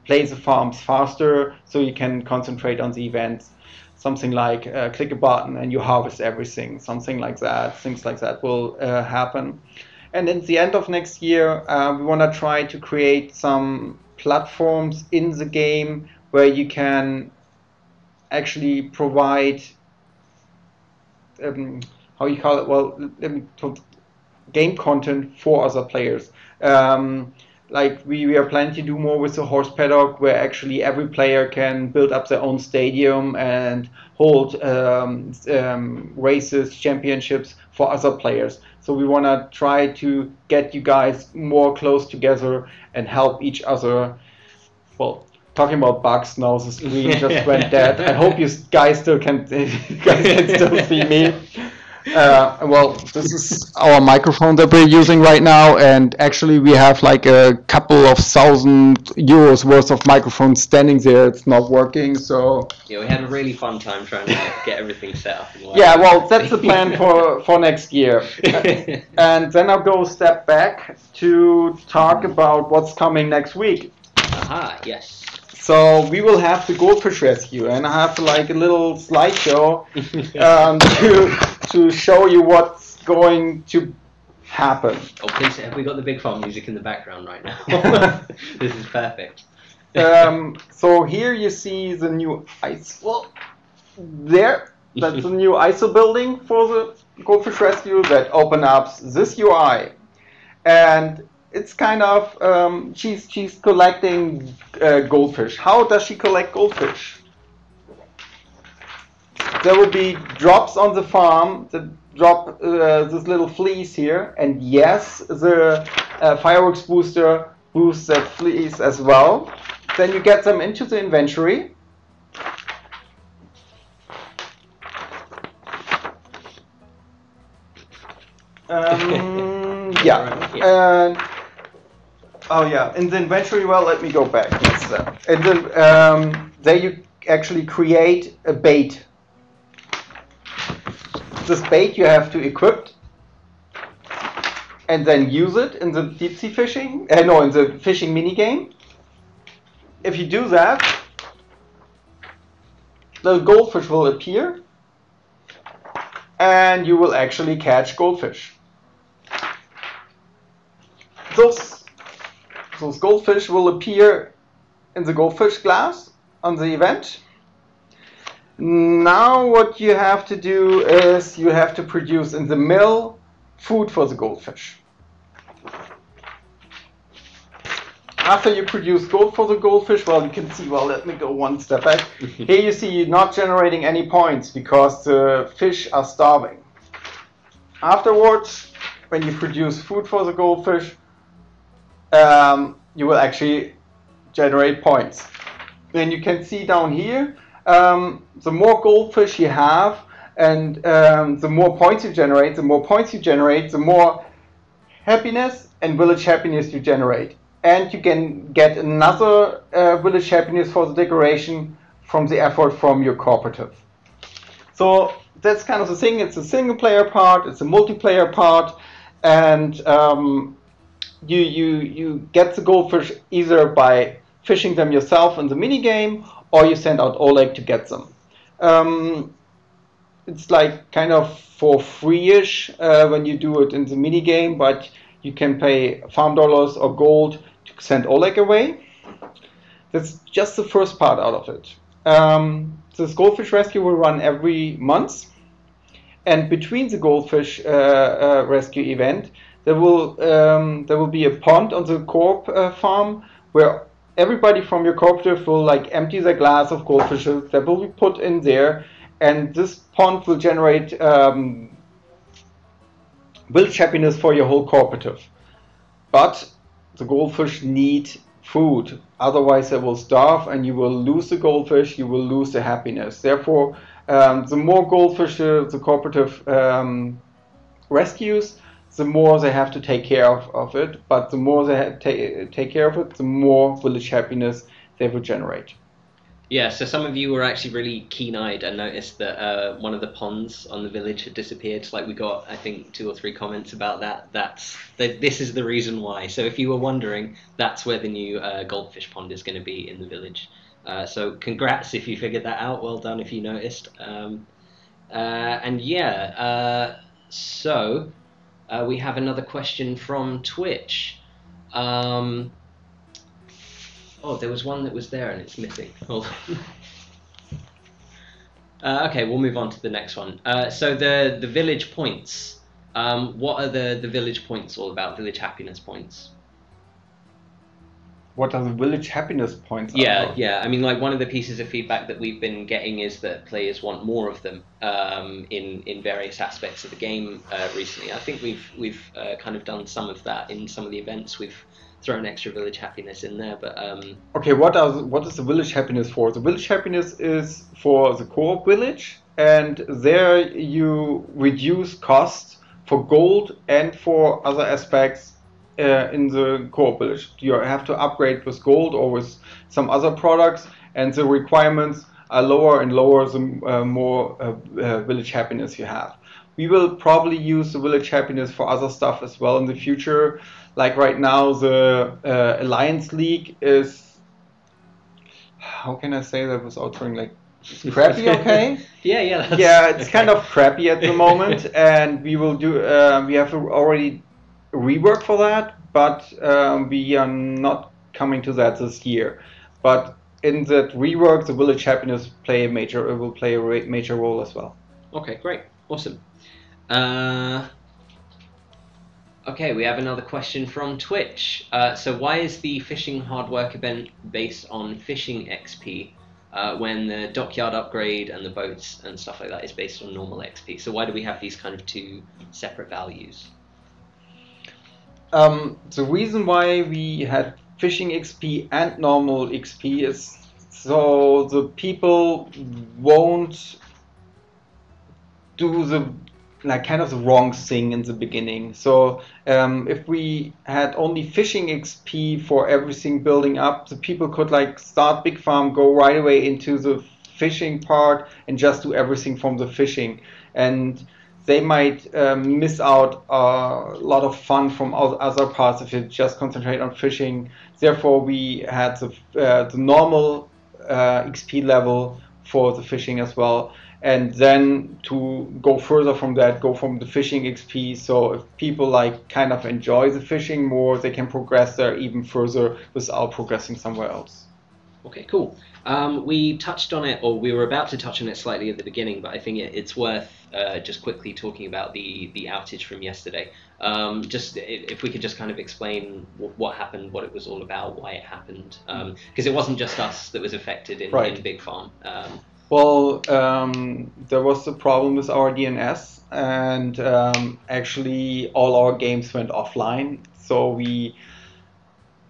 play the farms faster, so you can concentrate on the events. Something like click a button and you harvest everything. Something like that. Things like that will happen. And at the end of next year, we want to try to create some platforms in the game where you can actually provide how you call it? Well, let me talk game content for other players. Like we are planning to do more with the horse paddock, where actually every player can build up their own stadium and hold races, championships for other players. So we want to try to get you guys more close together and help each other. Well, talking about bugs now, the screen just went dead. I hope you guys still can still see me. Well, this is our microphone that we're using right now, and actually we have like a couple of €1,000 worth of microphones standing there. It's not working, so Yeah, we had a really fun time trying to get everything set up and working. yeah. Well, that's the plan for next year. And then I'll go a step back to talk about what's coming next week. Aha, yes. So we will have the goldfish rescue, and I have like a little slideshow to show you what's going to happen. Oh, please, have we got the Big Farm music in the background right now? This is perfect. So here you see the new ice. Well, there, that's the new ISO building for the goldfish rescue that opens up this UI, and it's kind of she's collecting goldfish. How does she collect goldfish? There will be drops on the farm that drop this little fleece here, and yes, the fireworks booster boosts that fleece as well. Then you get them into the inventory. Yeah. Oh yeah, in the inventory, well, let me go back. There you actually create a bait. This bait you have to equip and then use it in the deep sea fishing, in the fishing mini game. If you do that, the goldfish will appear and you will actually catch goldfish. Those goldfish will appear in the goldfish glass on the event. Now what you have to do is you have to produce in the mill food for the goldfish. After you produce gold for the goldfish, well, you can see, well, let me go one step back. Here you see you're not generating any points because the fish are starving. Afterwards, when you produce food for the goldfish, you will actually generate points. And you can see down here, the more goldfish you have and the more points you generate, the more happiness and village happiness you generate. And you can get another village happiness for the decoration from the effort from your cooperative. So that's kind of the thing. It's a single player part, it's a multiplayer part, and you get the goldfish either by fishing them yourself in the mini game, or you send out Oleg to get them. It's like kind of for free-ish when you do it in the mini game, but you can pay farm dollars or gold to send Oleg away. That's just the first part out of it. This goldfish rescue will run every month, and between the goldfish rescue event, there will be a pond on the coop farm where everybody from your cooperative will like empty their glass of goldfishes that will be put in there, and this pond will generate village happiness for your whole cooperative. But the goldfish need food, otherwise they will starve and you will lose the goldfish, you will lose the happiness. Therefore, the more goldfish the cooperative rescues, the more they have to take care of it, but the more they take care of it, the more village happiness they will generate. Yeah, so some of you were actually really keen-eyed and noticed that one of the ponds on the village had disappeared. Like we got, I think, 2 or 3 comments about that. This is the reason why. So if you were wondering, that's where the new goldfish pond is going to be in the village. So congrats if you figured that out. Well done if you noticed. So we have another question from Twitch. Oh, there was one that was there and it's missing. Hold on. Okay, we'll move on to the next one. So the village points. What are the village points all about? Village happiness points. What are the village happiness points? Yeah. I mean, like one of the pieces of feedback that we've been getting is that players want more of them in various aspects of the game recently. I think we've kind of done some of that in some of the events. We've thrown extra village happiness in there, but okay, what is the village happiness for? The village happiness is for the co-op village, and there you reduce costs for gold and for other aspects in the co-op village. You have to upgrade with gold or with some other products, and the requirements are lower and lower the more village happiness you have. We will probably use the village happiness for other stuff as well in the future. Like right now, the Alliance League is, how can I say that without turning like, it's crappy, okay? Yeah, It's okay. kind of crappy at the moment, and we will do. We have already rework for that, but we are not coming to that this year. But in that rework, the village happiness will play a major role as well. Okay, great, awesome. Okay, we have another question from Twitch. So why is the fishing hard work event based on fishing XP when the dockyard upgrade and the boats and stuff like that is based on normal XP? So why do we have these kind of two separate values? The reason why we had fishing XP and normal XP is so the people won't do the like kind of the wrong thing in the beginning. So if we had only fishing XP for everything building up, the people could like start Big Farm, go right away into the fishing part, and just do everything from the fishing. And they might miss out a lot of fun from other parts if you just concentrate on fishing. Therefore, we had the normal XP level for the fishing as well. And then to go further from that, go from the fishing XP. So if people like kind of enjoy the fishing more, they can progress there even further without progressing somewhere else. Okay, cool. We touched on it, or we were about to touch on it slightly at the beginning, but I think it's worth just quickly talking about the outage from yesterday. Just if we could just kind of explain what happened, what it was all about, why it happened, because it wasn't just us that was affected in Big Farm. Well, there was a problem with our DNS, and actually all our games went offline. So we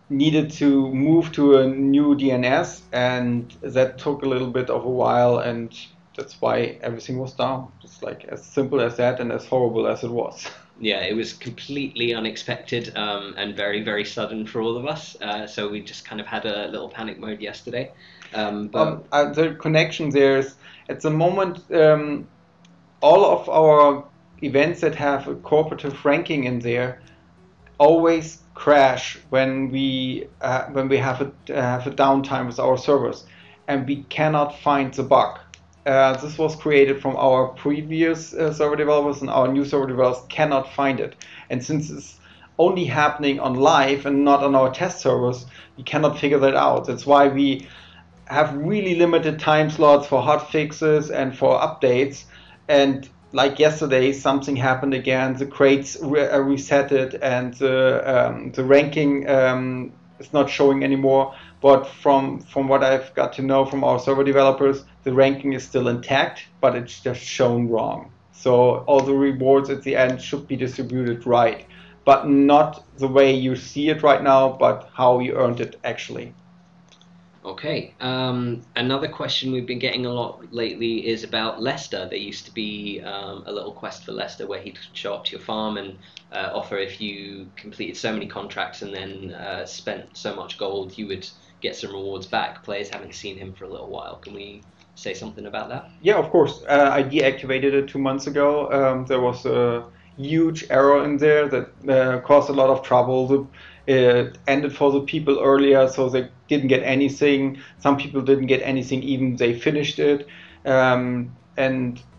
needed to move to a new DNS, and that took a little bit of a while, and that's why everything was down. Just like as simple as that, and as horrible as it was. Yeah, it was completely unexpected and very, very sudden for all of us. So we just kind of had a little panic mode yesterday. The connection there is, at the moment, all of our events that have a cooperative ranking in there always crash when we have a downtime with our servers, and we cannot find the bug. This was created from our previous server developers, and our new server developers cannot find it. And since it's only happening on live and not on our test servers, we cannot figure that out. That's why we have really limited time slots for hot fixes and for updates. And like yesterday, something happened again. The crates resetted, and the ranking is not showing anymore. But from what I've got to know from our server developers, the ranking is still intact, but it's just shown wrong. So all the rewards at the end should be distributed right, but not the way you see it right now, but how you earned it actually. Okay. Another question we've been getting a lot lately is about Lester. There used to be a little quest for Lester where he'd show up to your farm and offer, if you completed so many contracts and then spent so much gold, you would get some rewards back. Players haven't seen him for a little while. Can we say something about that? Yeah, of course. I deactivated it 2 months ago. There was a huge error in there that caused a lot of trouble. It ended for the people earlier, so they didn't get anything. Some people didn't get anything even they finished it. And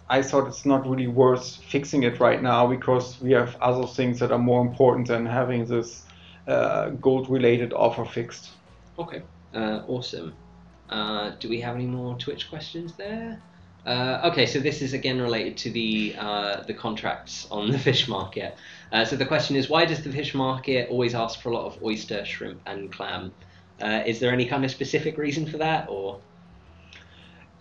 I thought it's not really worth fixing it right now, because we have other things that are more important than having this gold-related offer fixed. Okay, awesome. Do we have any more Twitch questions there? Okay, so this is again related to the contracts on the fish market. So the question is, why does the fish market always ask for a lot of oyster, shrimp, and clam? Is there any kind of specific reason for that, or?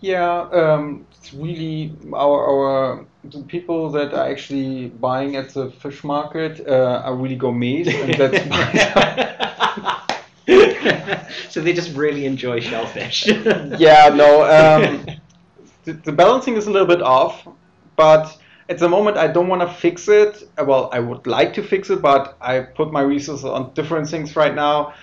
Yeah, it's really the people that are actually buying at the fish market are really gourmets, and that's why. So they just really enjoy shellfish. Yeah, no. the balancing is a little bit off, but at the moment I don't want to fix it. Well, I would like to fix it, but I put my resources on different things right now.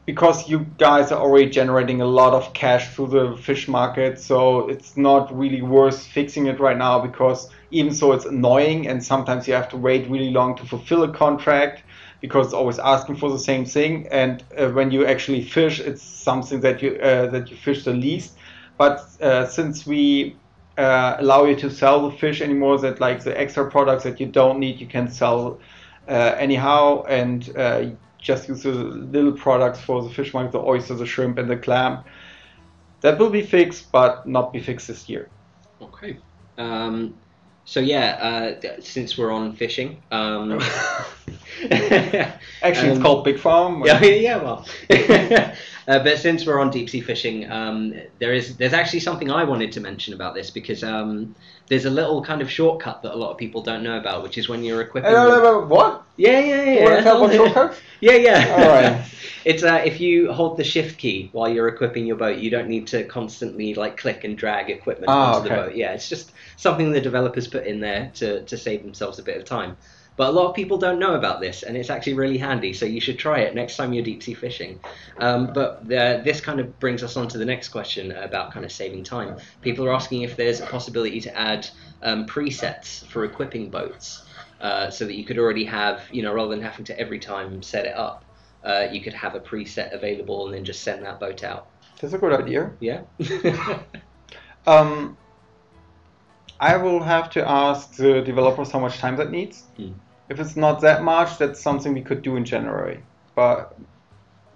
Because you guys are already generating a lot of cash through the fish market, so it's not really worth fixing it right now, because even so it's annoying, and sometimes you have to wait really long to fulfill a contract because it's always asking for the same thing, and when you actually fish, it's something that you fish the least. But since we allow you to sell the fish anymore, that like the extra products that you don't need you can sell anyhow, and just use the little products for the fish market, the oyster, the shrimp, and the clam. That will be fixed, but not be fixed this year. Okay. So yeah, since we're on fishing, actually, it's called Big Farm. Yeah, well. But since we're on deep sea fishing, there's actually something I wanted to mention about this, because there's a little kind of shortcut that a lot of people don't know about, which is when you're equipping. What? Yeah. You want to tell about shortcuts? Yeah. All right. It's if you hold the shift key while you're equipping your boat, you don't need to constantly like click and drag equipment onto the boat. Yeah, it's just something the developers put in there to save themselves a bit of time. But a lot of people don't know about this, and it's actually really handy, so you should try it next time you're deep sea fishing. But this kind of brings us on to the next question about kind of saving time. People are asking if there's a possibility to add presets for equipping boats, so that you could already have, rather than having to every time set it up, you could have a preset available and then just send that boat out. That's a good idea. Yeah. I will have to ask the developers how much time that needs. If it's not that much, that's something we could do in January. But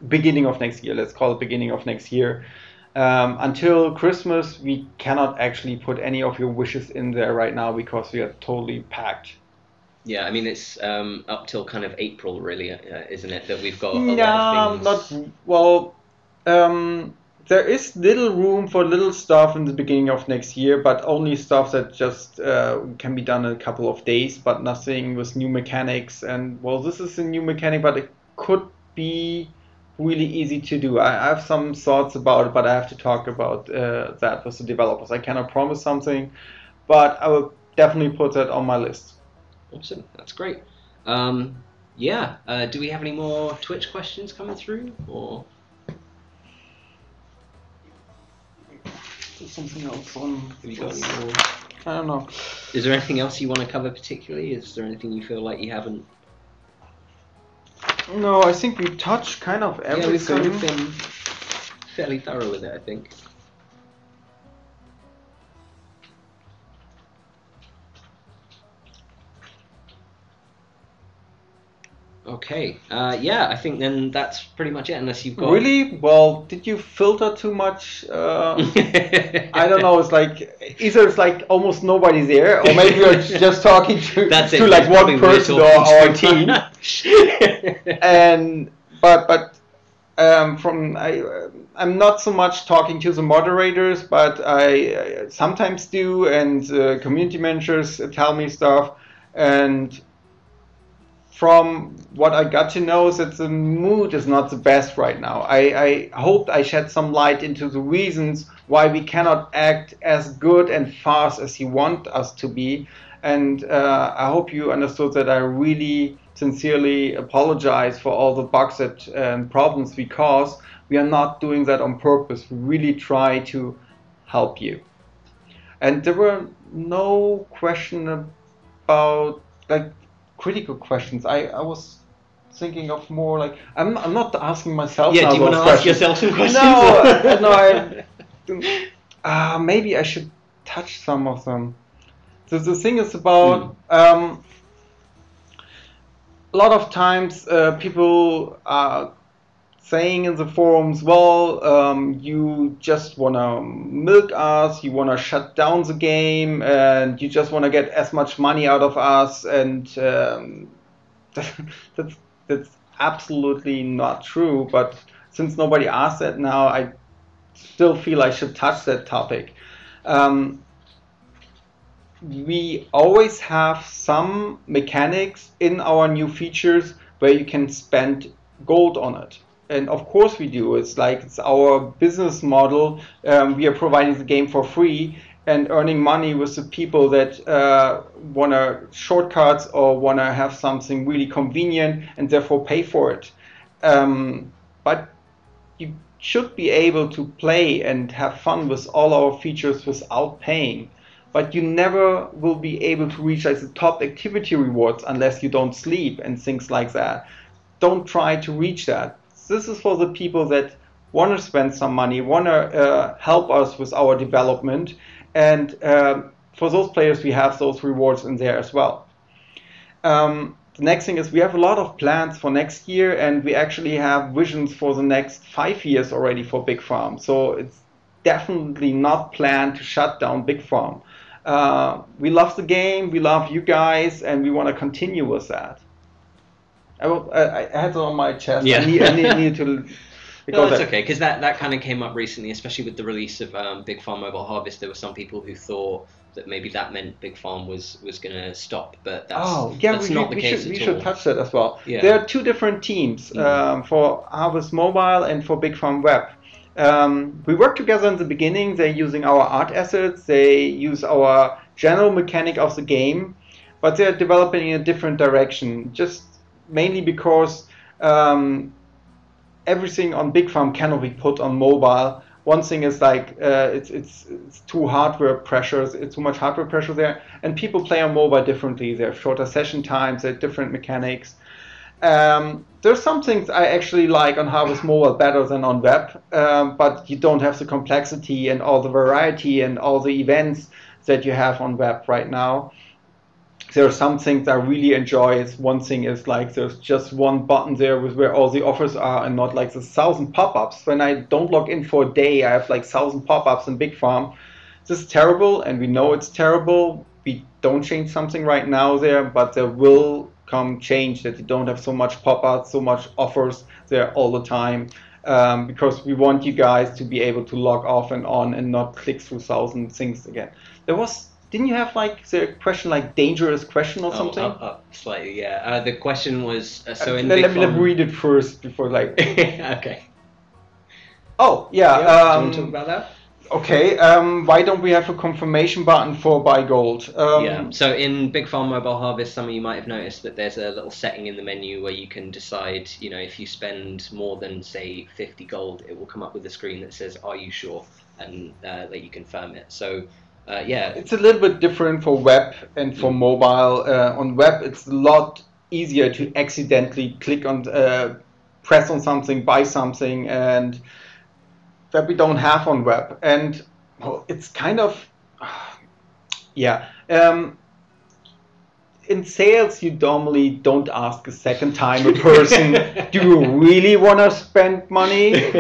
beginning of next year, let's call it beginning of next year. Until Christmas, we cannot actually put any of your wishes in there right now because we are totally packed. Yeah, I mean, it's up till kind of April, really, isn't it, that we've got a lot of things? There is little room for little stuff in the beginning of next year, but only stuff that just can be done in a couple of days, but nothing with new mechanics. And, well, this is a new mechanic, but it could be really easy to do. I have some thoughts about it, but I have to talk about that with the developers. I cannot promise something, but I will definitely put that on my list. Awesome, that's great. Yeah, do we have any more Twitch questions coming through, or? There's something else on. Have you got any more? I don't know. Is there anything else you want to cover particularly? Is there anything you feel like you haven't? No, I think we touched kind of everything. Yeah, we've kind of been fairly thorough with it, I think. Okay, yeah, I think then that's pretty much it, unless you've got... Really? Well, did you filter too much? I don't know, it's like, either it's like almost nobody there, or maybe you're just talking to like one person or our team. I'm not so much talking to the moderators, but I sometimes do, and community managers tell me stuff, and from what I got to know is that the mood is not the best right now. I hoped I shed some light into the reasons why we cannot act as good and fast as you want us to be. And I hope you understood that I really sincerely apologize for all the bugs and problems we cause. We are not doing that on purpose. We really try to help you. And there were no question about like critical questions. I was thinking of more like I'm not asking myself. Yeah, now do you want to ask yourself some questions? No. Maybe I should touch some of them. So the thing is about a lot of times people are saying in the forums, well, you just want to milk us, you want to shut down the game, and you just want to get as much money out of us, and that's absolutely not true. But since nobody asked that now, I still feel I should touch that topic. We always have some mechanics in our new features where you can spend gold on it. And of course we do. It's like it's our business model. We are providing the game for free and earning money with the people that want to shortcuts or want to have something really convenient and therefore pay for it. But you should be able to play and have fun with all our features without paying. But you never will be able to reach like the top activity rewards unless you don't sleep and things like that. Don't try to reach that. This is for the people that want to spend some money, want to help us with our development, and for those players we have those rewards in there as well. The next thing is we have a lot of plans for next year, and we actually have visions for the next 5 years already for Big Farm. So it's definitely not planned to shut down Big Farm. We love the game, we love you guys, and we want to continue with that. I had it on my chest. Yeah. I need to. No, that's okay, because that kind of came up recently, especially with the release of Big Farm Mobile Harvest. There were some people who thought that maybe that meant Big Farm was going to stop, but that's not the case at all. We should touch that as well. Yeah. There are two different teams for Harvest Mobile and for Big Farm Web. We worked together in the beginning. They're using our art assets. They use our general mechanic of the game, but they're developing in a different direction. Just mainly because everything on Big Farm cannot be put on mobile. One thing is like it's too hardware pressures. It's too much hardware pressure there, and people play on mobile differently. There are shorter session times. There are different mechanics. There's some things I actually like on Harvest Mobile better than on web, but you don't have the complexity and all the variety and all the events that you have on web right now. There are some things I really enjoy. One thing is like there's just one button there with where all the offers are and not like the 1,000 pop-ups. When I don't log in for a day, I have like 1,000 pop-ups in Big Farm. This is terrible, and we know it's terrible. We don't change something right now there, but there will come change that you don't have so much pop-ups, so much offers there all the time, because we want you guys to be able to log off and on and not click through 1,000 things again. Didn't you have like the question like dangerous question or something? Up slightly, yeah. The question was so in let me read it first before like. Okay. Oh yeah. Do you want to talk about that? Okay. Why don't we have a confirmation button for buy gold? Yeah. So in Big Farm Mobile Harvest, some of you might have noticed that there's a little setting in the menu where you can decide, if you spend more than say 50 gold, it will come up with a screen that says, "Are you sure?" and let you confirm it. So. Yeah, it's a little bit different for web and for mobile. On web, it's a lot easier to accidentally click on, press on something, buy something, and that we don't have on web. And it's kind of, yeah. In sales, you normally don't ask a second time a person, "Do you really want to spend money?"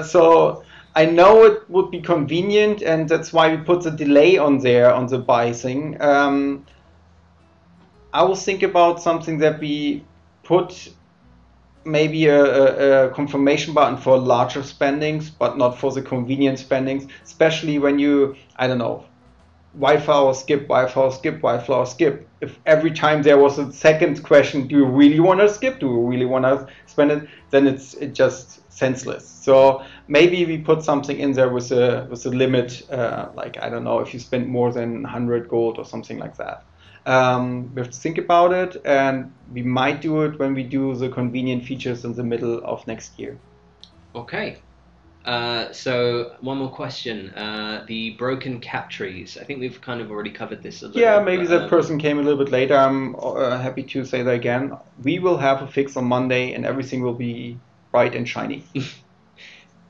So. I know it would be convenient, and that's why we put the delay on there on the buy thing. I will think about something that we put maybe a confirmation button for larger spendings, but not for the convenient spendings, especially when you, I don't know, Wi-Fi skip, Wi-Fi skip, Wi-Fi skip. If every time there was a second question, "Do you really want to skip? Do you really want to spend it?" Then it's just senseless. So maybe we put something in there with a limit, like I don't know, if you spend more than 100 gold or something like that. We have to think about it, and we might do it when we do the convenient features in the middle of next year. Okay. So one more question. The broken cap trees. I think we've kind of already covered this a little. Yeah, maybe that person came a little bit later. I'm happy to say that again. We will have a fix on Monday, and everything will be bright and shiny.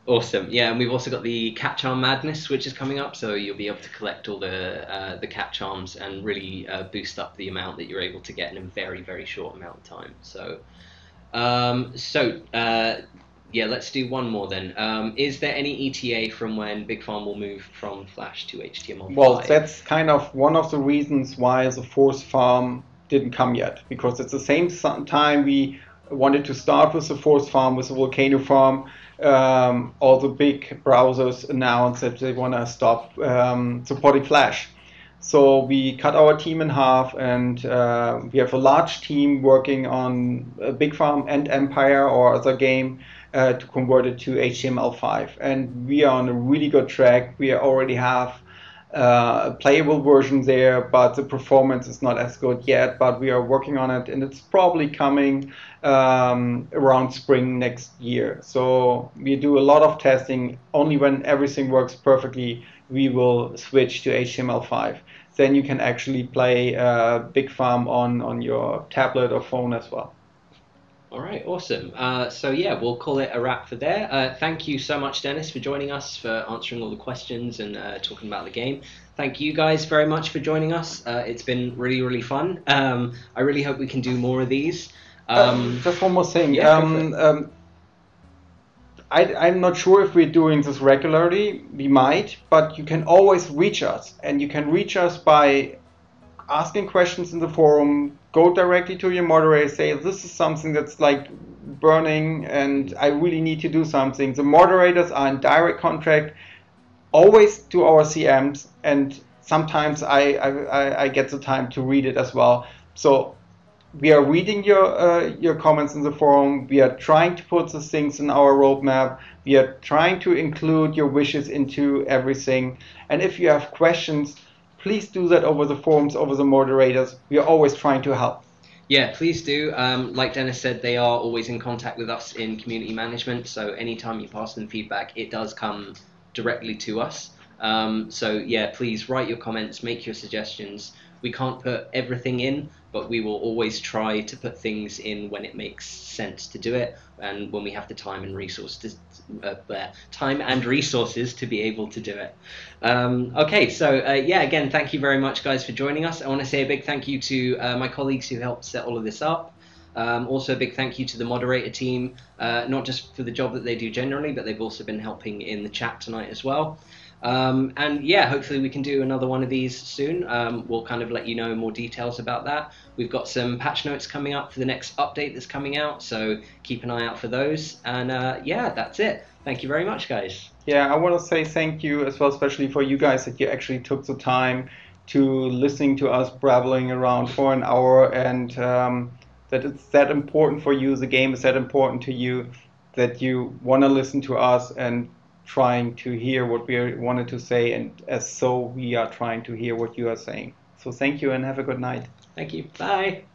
Awesome. Yeah, and we've also got the cat charm madness, which is coming up. So you'll be able to collect all the cat charms and really boost up the amount that you're able to get in a very, very short amount of time. So, yeah, let's do one more then. Is there any ETA from when Big Farm will move from Flash to HTML5? Well, that's kind of one of the reasons why the Force Farm didn't come yet, because at the same time we wanted to start with the Force Farm, with the Volcano Farm. All the big browsers announced that they want to stop supporting Flash. So we cut our team in half, and we have a large team working on Big Farm and Empire or other game to convert it to HTML5. And we are on a really good track. We already have a playable version there, but the performance is not as good yet. But we are working on it, and it's probably coming around spring next year. So we do a lot of testing. Only when everything works perfectly, we will switch to HTML5. Then you can actually play Big Farm on your tablet or phone as well. All right, awesome. So yeah, we'll call it a wrap for there. Thank you so much, Dennis, for joining us, for answering all the questions and talking about the game. Thank you guys very much for joining us. It's been really, really fun. I really hope we can do more of these. Just one more thing. Yeah, go for it. I'm not sure if we're doing this regularly. We might, but you can always reach us, and you can reach us by asking questions in the forum. Go directly to your moderator, say this is something that's like burning and I really need to do something. The moderators are in direct contact always to our CMs, and sometimes I get the time to read it as well. So we are reading your comments in the forum. We are trying to put the things in our roadmap. We are trying to include your wishes into everything. And if you have questions, please do that over the forums, over the moderators. We are always trying to help. Yeah, please do. Like Dennis said, they are always in contact with us in community management. So anytime you pass them feedback, it does come directly to us. So yeah, please write your comments, make your suggestions. We can't put everything in, but we will always try to put things in when it makes sense to do it, and when we have the time and resources, to be able to do it. Okay, so yeah, again, thank you very much, guys, for joining us. I want to say a big thank you to my colleagues who helped set all of this up. Also, a big thank you to the moderator team, not just for the job that they do generally, but they've also been helping in the chat tonight as well. And yeah, hopefully we can do another one of these soon. We'll kind of let you know more details about that. We've got some patch notes coming up for the next update that's coming out, so keep an eye out for those. And yeah, that's it. Thank you very much, guys. Yeah, I want to say thank you as well, especially for you guys that you actually took the time to listening to us babbling around for an hour, and that it's that important for you. The game is that important to you that you want to listen to us and trying to hear what we wanted to say, and as so we are trying to hear what you are saying. So thank you and have a good night. Thank you. Bye.